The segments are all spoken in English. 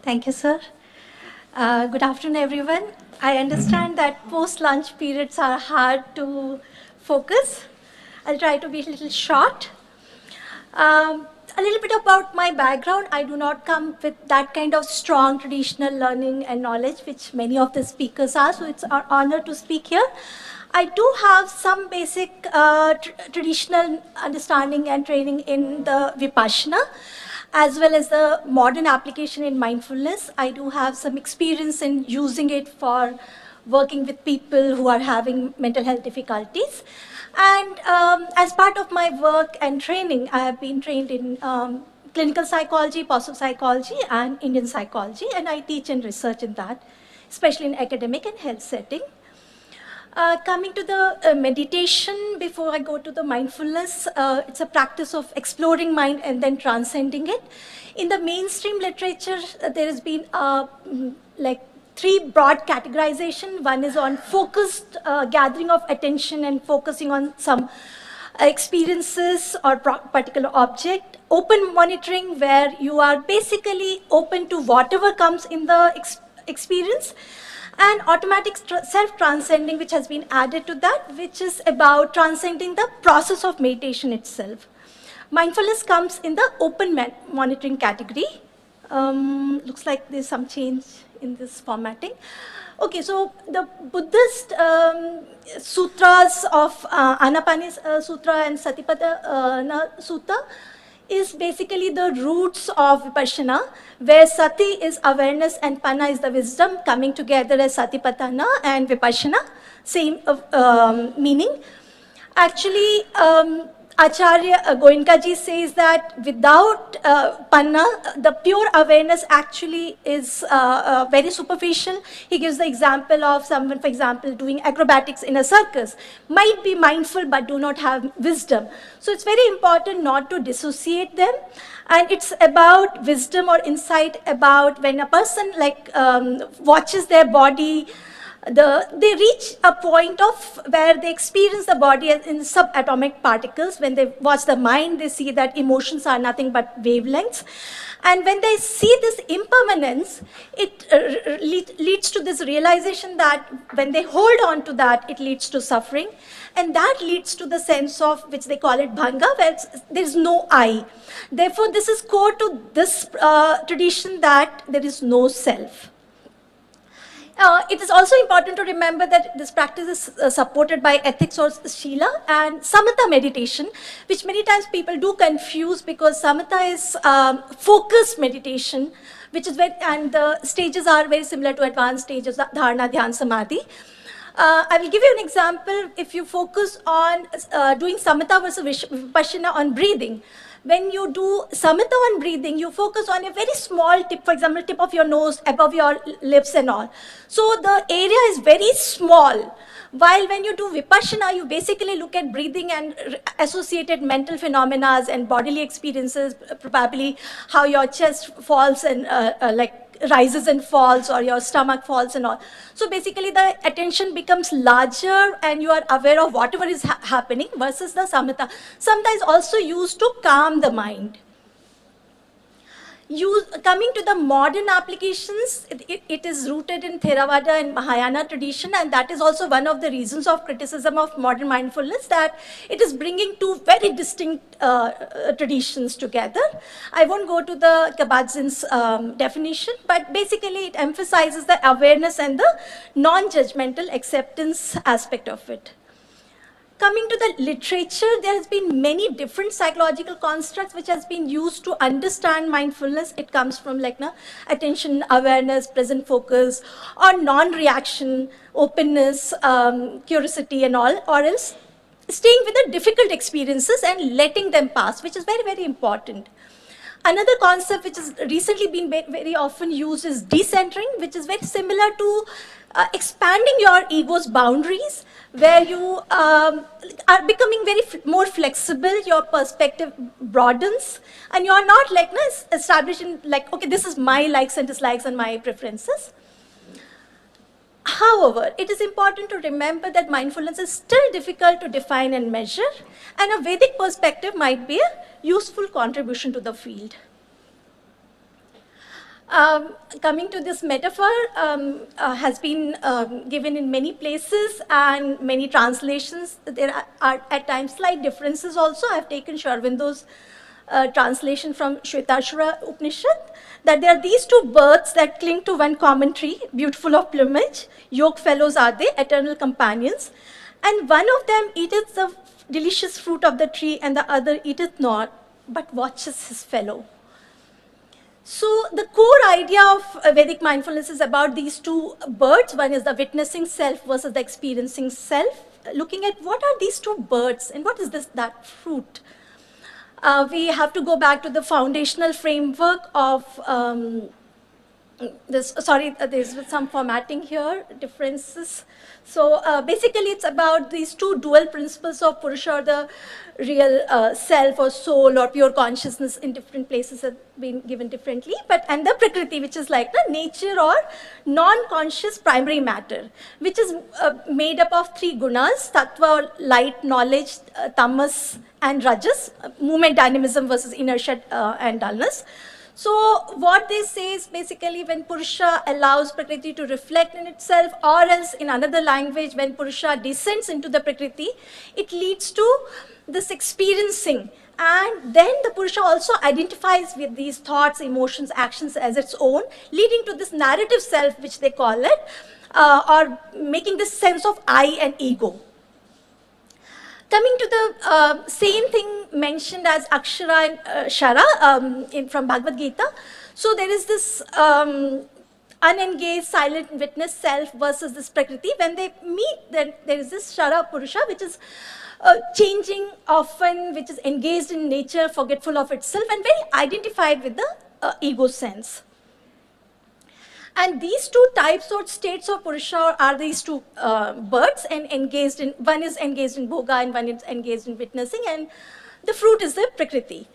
Thank you, sir. Good afternoon, everyone. I understand that post-lunch periods are hard to focus. I'll try to be a little short. A little bit about my background. I do not come with that kind of strong traditional learning and knowledge, which many of the speakers are, so it's an honor to speak here. I do have some basic traditional understanding and training in the Vipassana, as well as the modern application in mindfulness. I do have some experience in using it for working with people who are having mental health difficulties. And as part of my work and training, I have been trained in clinical psychology, positive psychology, and Indian psychology, and I teach and research in that, especially in academic and health setting. Coming to the meditation, before I go to the mindfulness, it's a practice of exploring mind and then transcending it. In the mainstream literature, there has been like three broad categorization. One is on focused gathering of attention and focusing on some experiences or particular object. Open monitoring, where you are basically open to whatever comes in the experience, and automatic self-transcending, which has been added to that, which is about transcending the process of meditation itself. Mindfulness comes in the open monitoring category. Looks like there's some change in this formatting. Okay, so the Buddhist sutras of Anapani Sutra and Satipatthana Sutta is basically the roots of Vipassana, where Sati is awareness and Panna is the wisdom coming together as Satipatthana and Vipassana, same meaning. Actually, Acharya Goenkaji says that without Panna, the pure awareness actually is very superficial. He gives the example of someone, for example, doing acrobatics in a circus, might be mindful but do not have wisdom. So it's very important not to dissociate them. And it's about wisdom or insight about when a person watches their body, they reach a point of where they experience the body in subatomic particles. When they watch the mind, they see that emotions are nothing but wavelengths. And when they see this impermanence, it leads to this realization that when they hold on to that, it leads to suffering. And that leads to the sense of, which they call it bhanga, where there's no I. Therefore, this is core to this tradition, that there is no self. It is also important to remember that this practice is supported by ethics or Shila and Samatha meditation, which many times people do confuse, because Samatha is focused meditation, which is and the stages are very similar to advanced stages, Dharana, Dhyan, Samadhi. I will give you an example. If you focus on doing Samatha versus Vipassana on breathing, when you do samatha on breathing, you focus on a very small tip, for example, tip of your nose, above your lips and all. So the area is very small. While when you do Vipassana, you basically look at breathing and associated mental phenomena and bodily experiences, probably how your chest falls and rises and falls, or your stomach falls and all. So basically the attention becomes larger and you are aware of whatever is happening, versus the samatha. Samatha is also used to calm the mind. Coming to the modern applications, it is rooted in Theravada and Mahayana tradition, and that is also one of the reasons of criticism of modern mindfulness, that it is bringing two very distinct traditions together. I won't go to the Kabat-Zinn's definition, but basically it emphasizes the awareness and the non-judgmental acceptance aspect of it. Coming to the literature, there has been many different psychological constructs which has been used to understand mindfulness. It comes from attention, awareness, present focus, or non-reaction, openness, curiosity and all, or else staying with the difficult experiences and letting them pass, which is very, very important. Another concept which has recently been very often used is decentering, which is very similar to expanding your ego's boundaries, where you are becoming very more flexible, your perspective broadens, and you are not established in okay, this is my likes and dislikes and my preferences. However, it is important to remember that mindfulness is still difficult to define and measure, and a Vedic perspective might be a useful contribution to the field. Coming to this metaphor has been given in many places and many translations. There are at times slight differences also. I've taken Sri Aurobindo's translation from Shvetashvara Upanishad, that there are these two birds that cling to one common tree, beautiful of plumage, yoke fellows are they, eternal companions, and one of them eateth the delicious fruit of the tree and the other eateth not, but watches his fellow. So the core idea of Vedic mindfulness is about these two birds. One is the witnessing self versus the experiencing self, looking at what are these two birds and what is that fruit. We have to go back to the foundational framework of there's some formatting here, differences. So basically it's about these two dual principles of Purusha, or the real self or soul or pure consciousness in different places have been given differently, and the Prakriti, which is like the nature or non-conscious primary matter, which is made up of three gunas, Tattva or light, knowledge, Tamas and Rajas, movement, dynamism versus inertia and dullness. So what they say is basically when Purusha allows Prakriti to reflect in itself, or else in another language, when Purusha descends into the Prakriti, it leads to this experiencing. And then the Purusha also identifies with these thoughts, emotions, actions as its own, leading to this narrative self, which they call it, or making this sense of I and ego. Coming to the same thing mentioned as Akshara and Shara from Bhagavad Gita. So there is this unengaged, silent witness self versus this Prakriti. When they meet, then there is this Shara Purusha, which is changing often, which is engaged in nature, forgetful of itself, and very identified with the ego sense. And these two types or states of Purusha are these two birds, and engaged in, one is engaged in Bhoga and one is engaged in witnessing, and the fruit is the Prakriti.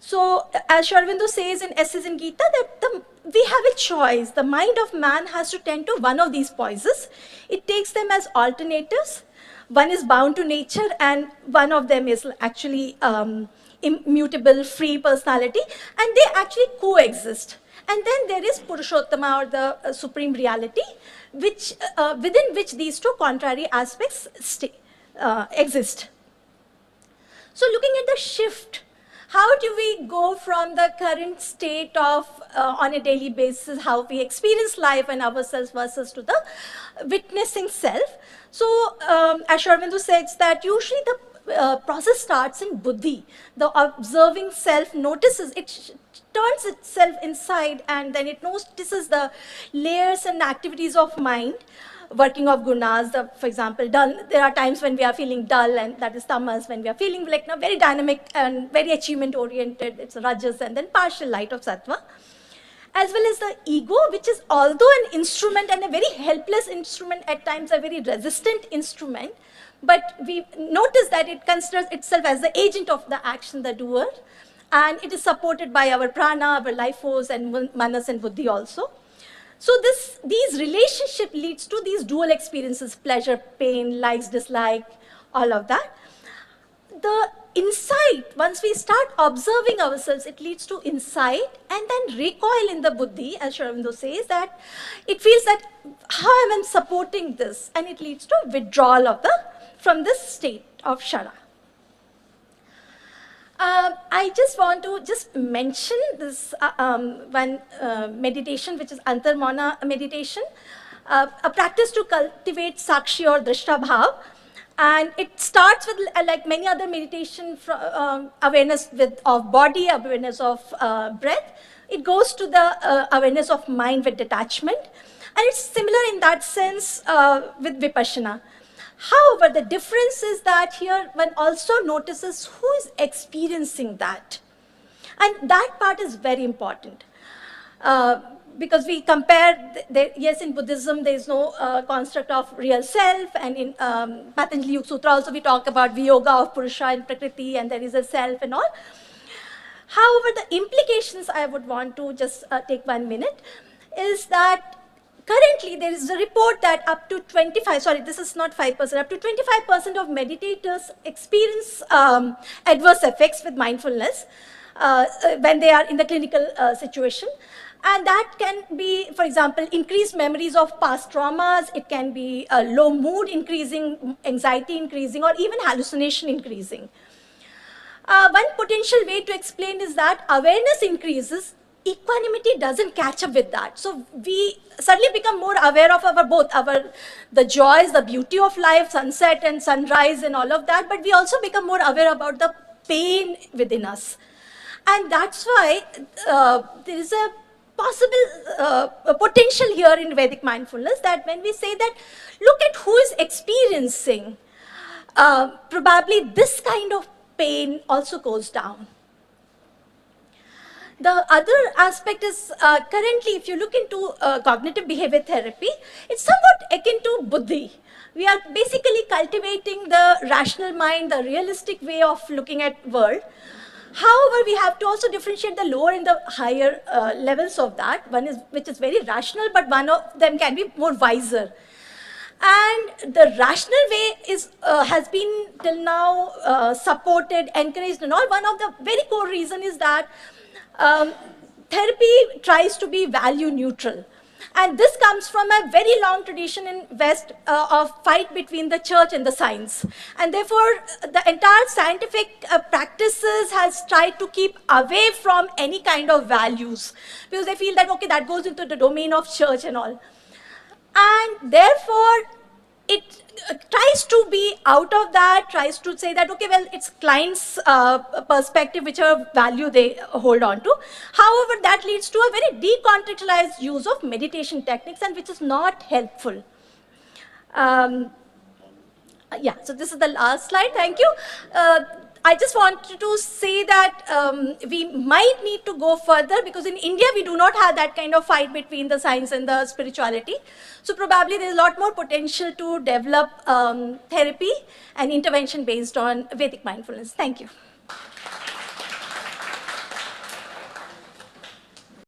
So as Sri Aurobindo says in Essays in Gita, that we have a choice. The mind of man has to tend to one of these poises. It takes them as alternatives. One is bound to nature and one of them is actually immutable, free personality, and they actually coexist. And then there is Purushottama, or the supreme reality, which, within which these two contrary aspects exist. So looking at the shift, how do we go from the current state of, on a daily basis, how we experience life and ourselves versus to the witnessing self? So as Sri Aurobindo says that usually the process starts in buddhi. The observing self notices, it turns itself inside, and then it notices the layers and activities of mind, working of gunas. For example, dull, there are times when we are feeling dull, and that is tamas. When we are feeling like very dynamic and very achievement oriented, it's rajas, and then partial light of sattva. As well as the ego, which is although an instrument and a very helpless instrument, at times a very resistant instrument, but we notice that it considers itself as the agent of the action, the doer, and it is supported by our prana, our life force, and manas and buddhi also. So these relationship leads to these dual experiences, pleasure, pain, likes, dislike, all of that. The insight, once we start observing ourselves, it leads to insight, and then recoil in the buddhi, as Sri Aurobindo says, that it feels that how am I supporting this, and it leads to withdrawal from this state of Shara. I just want to mention this one meditation, which is Antarmana meditation, a practice to cultivate Sakshi or Drishta Bhav. And it starts with, like many other meditation, awareness of body, awareness of breath. It goes to the awareness of mind with detachment. And it's similar in that sense with Vipassana. However, the difference is that here one also notices who is experiencing that. And that part is very important. Because we compare, yes, in Buddhism, there is no construct of real self, and in Patanjali Yoga Sutra also we talk about Viyoga of Purusha and Prakriti, and there is a self and all. However, the implications I would want to just take 1 minute is that currently there is a report that up to 25%, up to 25% of meditators experience adverse effects with mindfulness when they are in the clinical situation. And that can be, for example, increased memories of past traumas. It can be low mood increasing, anxiety increasing, or even hallucination increasing. One potential way to explain is that awareness increases, equanimity doesn't catch up with that. So we suddenly become more aware of the joys, the beauty of life, sunset and sunrise and all of that, but we also become more aware about the pain within us. And that's why there is a possible a potential here in Vedic mindfulness, that when we say that, look at who is experiencing, probably this kind of pain also goes down. The other aspect is, currently, if you look into cognitive behavior therapy, it's somewhat akin to buddhi. We are basically cultivating the rational mind, the realistic way of looking at world. However, we have to also differentiate the lower and the higher levels of that. One is, which is very rational, but one of them can be more wiser. And the rational way is, has been till now supported, encouraged and all. One of the very core reason is that therapy tries to be value neutral. And this comes from a very long tradition in West of fight between the church and the science. And therefore, the entire scientific practices has tried to keep away from any kind of values, because they feel that, okay, that goes into the domain of church and all. And therefore, it tries to be out of that, tries to say that, okay, well, it's client's perspective, whichever value they hold on to. However, that leads to a very decontextualized use of meditation techniques, and which is not helpful. Yeah, so this is the last slide. Thank you. I just wanted to say that we might need to go further, because in India we do not have that kind of fight between the science and the spirituality. So probably there's a lot more potential to develop therapy and intervention based on Vedic mindfulness. Thank you.